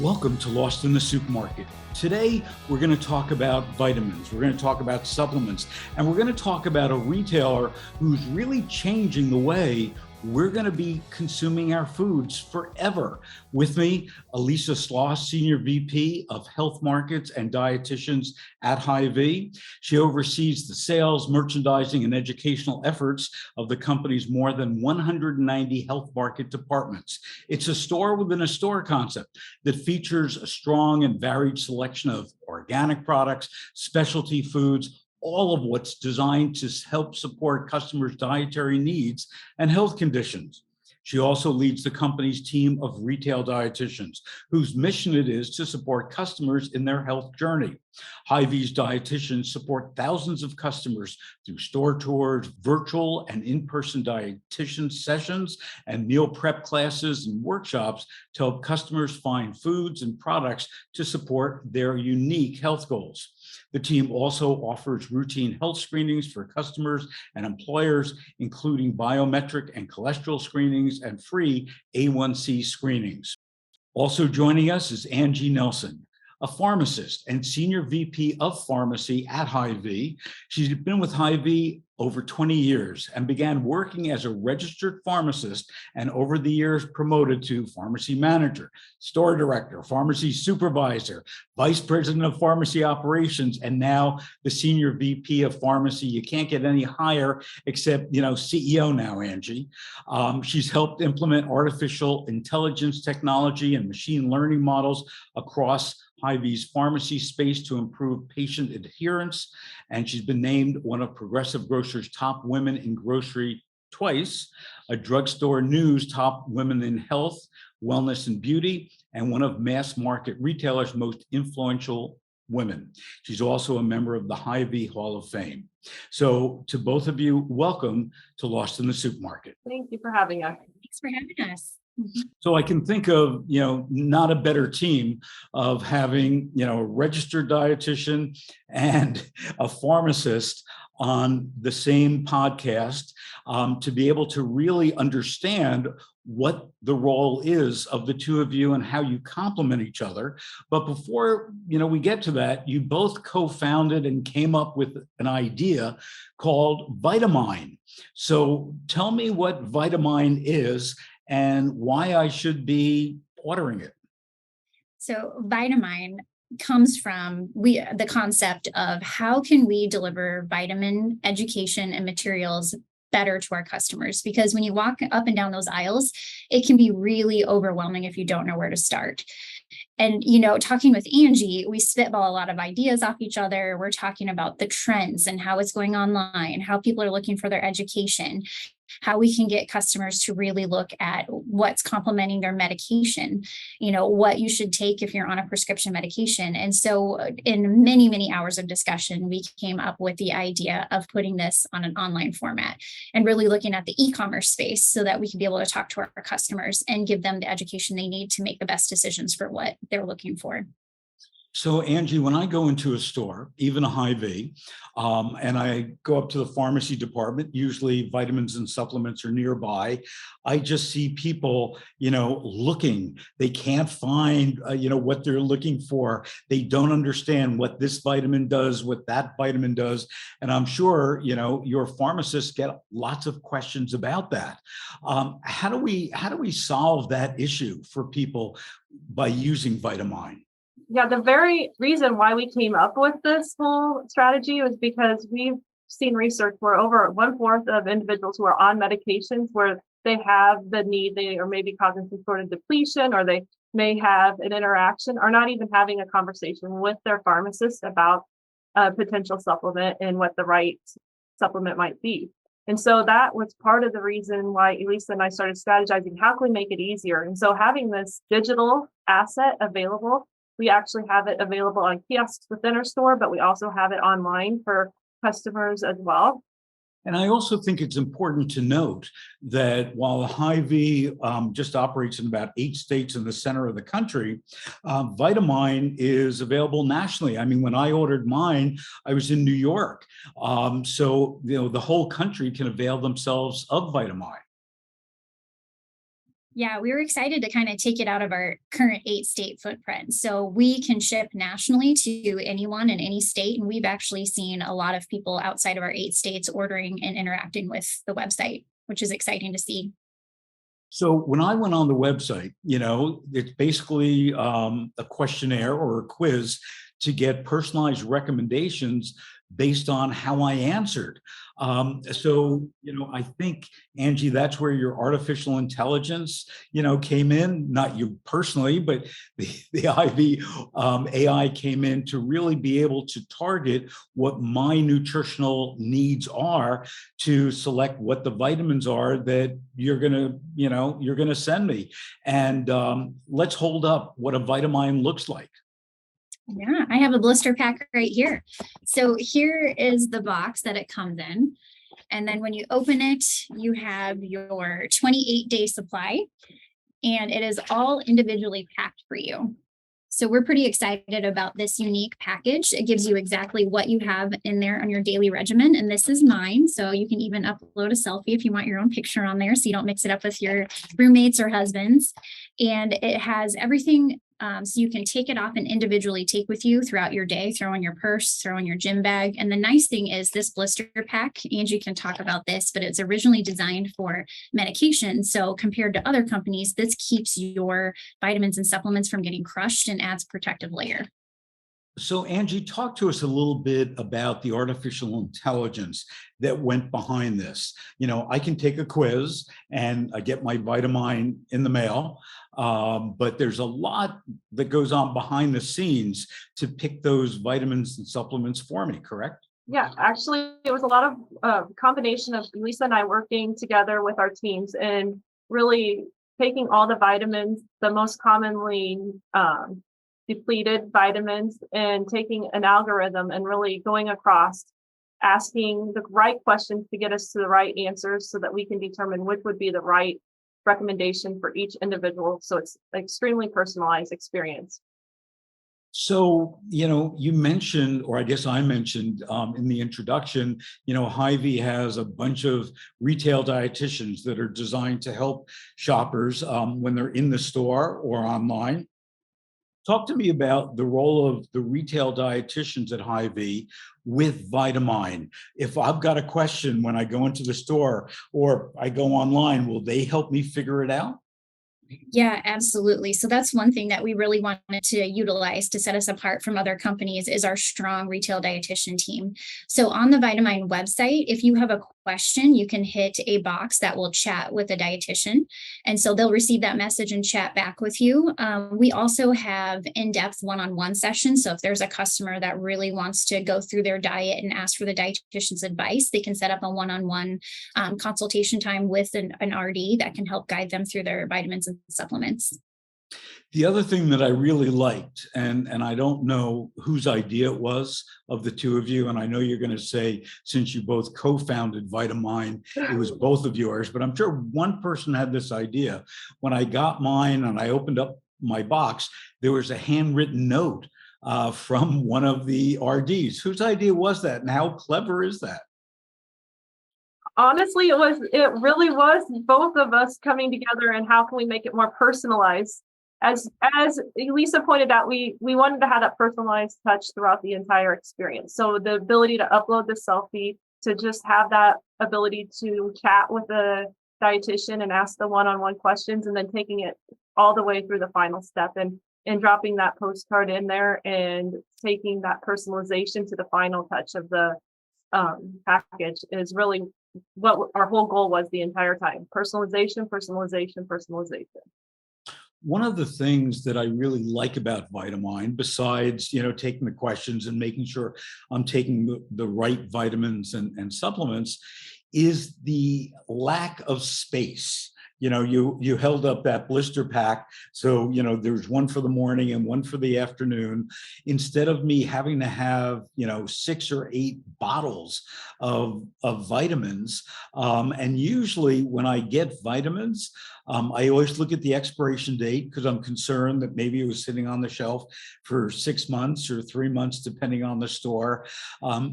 Welcome to Lost in the Supermarket. Today, we're going to talk about vitamins, we're going to talk about supplements, and we're going to talk about a retailer who's really changing the way we're going to be consuming our foods forever. With me, Elisa Sloss, Senior VP of Health Markets and Dietitians at Hy-vee. She oversees the sales, merchandising, and educational efforts of the company's more than 190 health market departments. It's a store within a store concept that features a strong and varied selection of organic products, specialty foods, all of what's designed to help support customers' dietary needs and health conditions. She also leads the company's team of retail dietitians, whose mission it is to support customers in their health journey. Hy-vee's dietitians support thousands of customers through store tours, virtual and in-person dietitian sessions, and meal prep classes and workshops to help customers find foods and products to support their unique health goals. The team also offers routine health screenings for customers and employers, including biometric and cholesterol screenings and free A1C screenings. Also joining us is Angie Nelson, a pharmacist and Senior VP of Pharmacy at Hy-vee. She's been with Hy-vee over 20 years and began working as a registered pharmacist, and over the years promoted to pharmacy manager, store director, pharmacy supervisor, vice president of pharmacy operations, and now the Senior VP of Pharmacy. You can't get any higher except, CEO now, Angie. She's helped implement artificial intelligence technology and machine learning models across Hy-vee's pharmacy space to improve patient adherence, and she's been named one of Progressive Grocers' top women in grocery twice, a drugstore news top women in health, wellness, and beauty, and one of mass market retailers' most influential women. She's also a member of the Hy-vee Hall of Fame. So to both of you, welcome to Lost in the Supermarket. Thank you for having us. Thanks for having us. So I can think of, not a better team of having, a registered dietitian and a pharmacist on the same podcast to be able to really understand what the role is of the two of you and how you complement each other. But before, we get to that, you both co-founded and came up with an idea called Vitamine. So tell me what Vitamine is and why I should be ordering it. So Vitamine comes from the concept of how can we deliver vitamin education and materials better to our customers, because when you walk up and down those aisles, it can be really overwhelming if you don't know where to start. And, talking with Angie, we spitball a lot of ideas off each other. We're talking about the trends and how it's going online, how people are looking for their education, how we can get customers to really look at what's complementing their medication, what you should take if you're on a prescription medication. And so in many, many hours of discussion, we came up with the idea of putting this on an online format and really looking at the e-commerce space so that we can be able to talk to our customers and give them the education they need to make the best decisions for what they're looking for. So Angie, when I go into a store, even a Hy-vee, and I go up to the pharmacy department, usually vitamins and supplements are nearby, I just see people, looking. They can't find, what they're looking for. They don't understand what this vitamin does, what that vitamin does. And I'm sure, your pharmacists get lots of questions about that. How do we solve that issue for people by using Vitamine? Yeah, the very reason why we came up with this whole strategy was because we've seen research where over 1/4 of individuals who are on medications where they have the need, they are maybe causing some sort of depletion, or they may have an interaction, are not even having a conversation with their pharmacist about a potential supplement and what the right supplement might be. And so that was part of the reason why Elisa and I started strategizing, how can we make it easier? And so having this digital asset available, we actually have it available on kiosks within our store, but we also have it online for customers as well. And I also think it's important to note that while Hy-vee just operates in about 8 states in the center of the country, Vitamine is available nationally. I mean, when I ordered mine, I was in New York. So, the whole country can avail themselves of Vitamine. Yeah, we were excited to kind of take it out of our current 8-state footprint. So we can ship nationally to anyone in any state. And we've actually seen a lot of people outside of our 8 states ordering and interacting with the website, which is exciting to see. So when I went on the website, it's basically a questionnaire or a quiz to get personalized recommendations based on how I answered. I think, Angie, that's where your artificial intelligence, came in, not you personally, but the Hy-vee AI came in to really be able to target what my nutritional needs are to select what the vitamins are that you're gonna send me. And let's hold up what a vitamin looks like. Yeah, I have a blister pack right here. So here is the box that it comes in. And then when you open it, you have your 28-day supply, and it is all individually packed for you. So we're pretty excited about this unique package. It gives you exactly what you have in there on your daily regimen. And this is mine. So you can even upload a selfie if you want your own picture on there, so you don't mix it up with your roommates or husbands. And it has everything. So you can take it off and individually take with you throughout your day, throw in your purse, throw in your gym bag. And the nice thing is this blister pack, Angie can talk about this, but it's originally designed for medication. So compared to other companies, this keeps your vitamins and supplements from getting crushed and adds protective layer. So, Angie, talk to us a little bit about the artificial intelligence that went behind this. I can take a quiz and I get my vitamin in the mail, but there's a lot that goes on behind the scenes to pick those vitamins and supplements for me, correct? Yeah, actually, it was a lot of combination of Lisa and I working together with our teams and really taking all the vitamins, the most commonly depleted vitamins, and taking an algorithm and really going across, asking the right questions to get us to the right answers so that we can determine which would be the right recommendation for each individual. So it's an extremely personalized experience. So, you mentioned, or I guess I mentioned in the introduction, Hy-vee has a bunch of retail dietitians that are designed to help shoppers when they're in the store or online. Talk to me about the role of the retail dietitians at Hy-vee with Vitamine. If I've got a question when I go into the store or I go online, will they help me figure it out? Yeah, absolutely. So that's one thing that we really wanted to utilize to set us apart from other companies is our strong retail dietitian team. So on the Vitamine website, if you have a question, you can hit a box that will chat with a dietitian. And so they'll receive that message and chat back with you. We also have in-depth one-on-one sessions. So if there's a customer that really wants to go through their diet and ask for the dietitian's advice, they can set up a one-on-one consultation time with an RD that can help guide them through their vitamins and supplements. The other thing that I really liked, and I don't know whose idea it was of the two of you, and I know you're going to say, since you both co-founded Vitamine, it was both of yours, but I'm sure one person had this idea. When I got mine and I opened up my box, there was a handwritten note from one of the RDs. Whose idea was that, and how clever is that? Honestly, it really was both of us coming together and how can we make it more personalized. As Lisa pointed out, we wanted to have that personalized touch throughout the entire experience. So the ability to upload the selfie, to just have that ability to chat with the dietitian and ask the one-on-one questions, and then taking it all the way through the final step and dropping that postcard in there and taking that personalization to the final touch of the package is really what our whole goal was the entire time. Personalization, personalization, personalization. One of the things that I really like about Vitamine, besides taking the questions and making sure I'm taking the right vitamins and supplements, is the lack of space. You held up that blister pack, so there's one for the morning and one for the afternoon. Instead of me having to have 6 or 8 bottles of vitamins, and usually when I get vitamins, I always look at the expiration date because I'm concerned that maybe it was sitting on the shelf for 6 months or 3 months, depending on the store.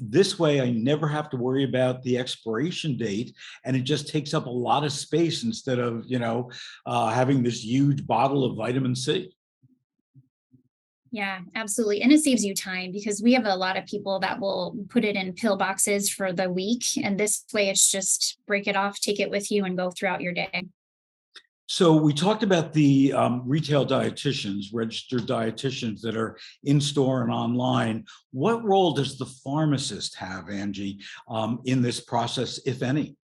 This way, I never have to worry about the expiration date, and it just takes up a lot of space instead of, having this huge bottle of vitamin C. Yeah, absolutely. And it saves you time because we have a lot of people that will put it in pill boxes for the week. And this way it's just break it off, take it with you and go throughout your day. So we talked about the retail dietitians, registered dietitians that are in store and online. What role does the pharmacist have, Angie, in this process, if any?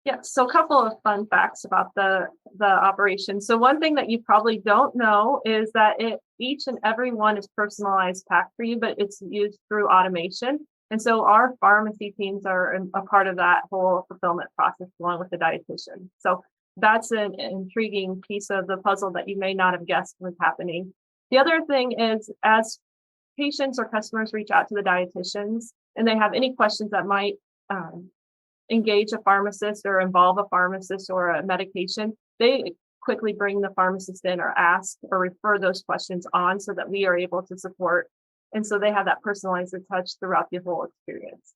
Yeah, so a couple of fun facts about the operation. So one thing that you probably don't know is that each and every one is personalized packed for you, but it's used through automation. And so our pharmacy teams are a part of that whole fulfillment process along with the dietitian. So that's an intriguing piece of the puzzle that you may not have guessed was happening. The other thing is, as patients or customers reach out to the dietitians and they have any questions that might engage a pharmacist or involve a pharmacist or a medication, they quickly bring the pharmacist in or ask or refer those questions on so that we are able to support. And so they have that personalized touch throughout the whole experience.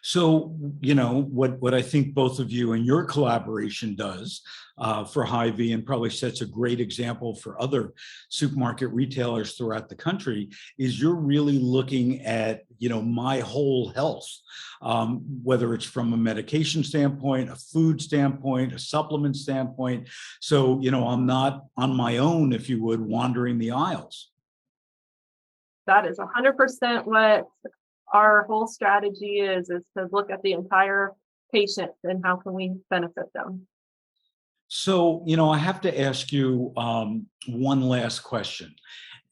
So, what I think both of you and your collaboration does for Hy-vee, and probably sets a great example for other supermarket retailers throughout the country, is you're really looking at, my whole health, whether it's from a medication standpoint, a food standpoint, a supplement standpoint. So, I'm not on my own, if you would, wandering the aisles. That is 100% what our whole strategy is to look at the entire patient and how can we benefit them. So, I have to ask you one last question,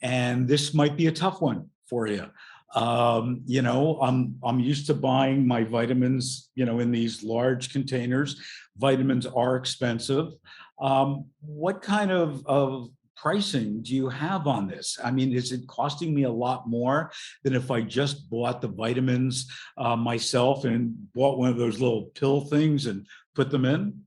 and this might be a tough one for you. I'm used to buying my vitamins, in these large containers. Vitamins are expensive. What kind of pricing do you have on this? I mean, is it costing me a lot more than if I just bought the vitamins myself and bought one of those little pill things and put them in?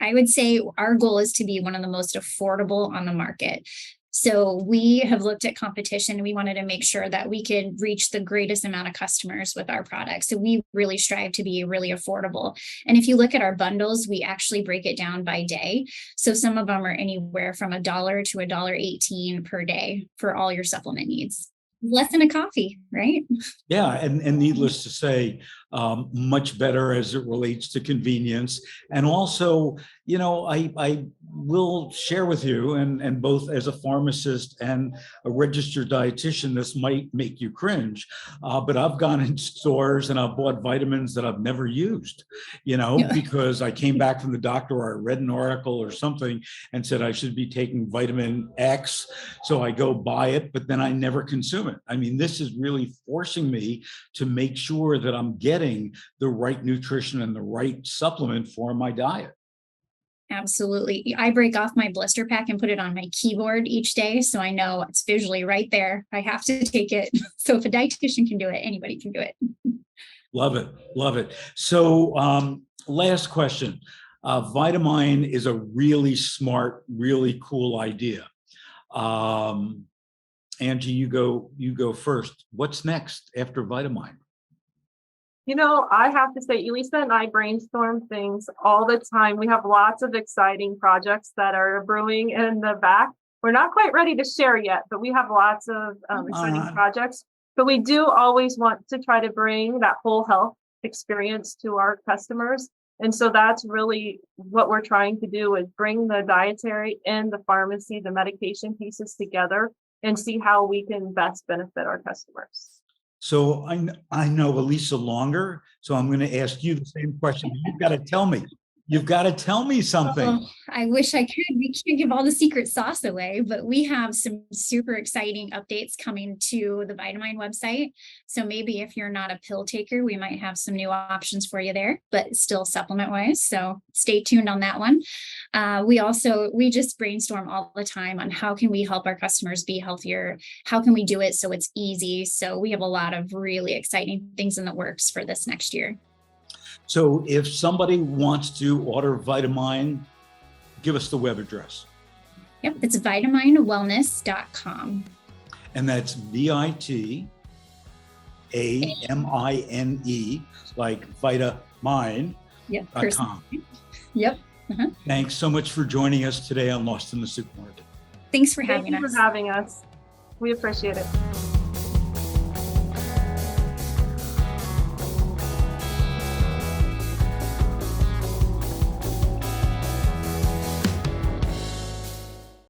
I would say our goal is to be one of the most affordable on the market. So we have looked at competition. We wanted to make sure that we could reach the greatest amount of customers with our products. So we really strive to be really affordable. And if you look at our bundles, we actually break it down by day. So some of them are anywhere from $1 to $1.18 per day for all your supplement needs. Less than a coffee, right? Yeah, and needless to say, much better as it relates to convenience. And also, I will share with you, and both as a pharmacist and a registered dietitian, this might make you cringe, but I've gone in stores and I've bought vitamins that I've never used, because I came back from the doctor or I read an article or something and said I should be taking vitamin X. So I go buy it, but then I never consume it. I mean, this is really forcing me to make sure that I'm getting the right nutrition and the right supplement for my diet. Absolutely. I break off my blister pack and put it on my keyboard each day. So I know it's visually right there. I have to take it. So if a dietitian can do it, anybody can do it. Love it. Love it. So last question. Vitamine is a really smart, really cool idea. Angie, you go first. What's next after Vitamine? I have to say, Elisa and I brainstorm things all the time. We have lots of exciting projects that are brewing in the back. We're not quite ready to share yet, but we have lots of exciting projects. But we do always want to try to bring that whole health experience to our customers. And so that's really what we're trying to do, is bring the dietary and the pharmacy, the medication pieces together and see how we can best benefit our customers. So I know Elisa longer, so I'm going to ask you the same question. You've got to tell me. You've got to tell me something. Oh, I wish I could. We can't give all the secret sauce away, but we have some super exciting updates coming to the Vitamine website. So maybe if you're not a pill taker, we might have some new options for you there, but still supplement wise. So stay tuned on that one. We just brainstorm all the time on how can we help our customers be healthier? How can we do it so it's easy? So we have a lot of really exciting things in the works for this next year. So if somebody wants to order Vitamine, give us the web address. Yep, it's vitaminewellness.com. And that's VITAMINE, like Vitamine.com. Yep. Yep. Thanks so much for joining us today on Lost in the Supermarket. Thanks for Thank having you us. for having us. We appreciate it.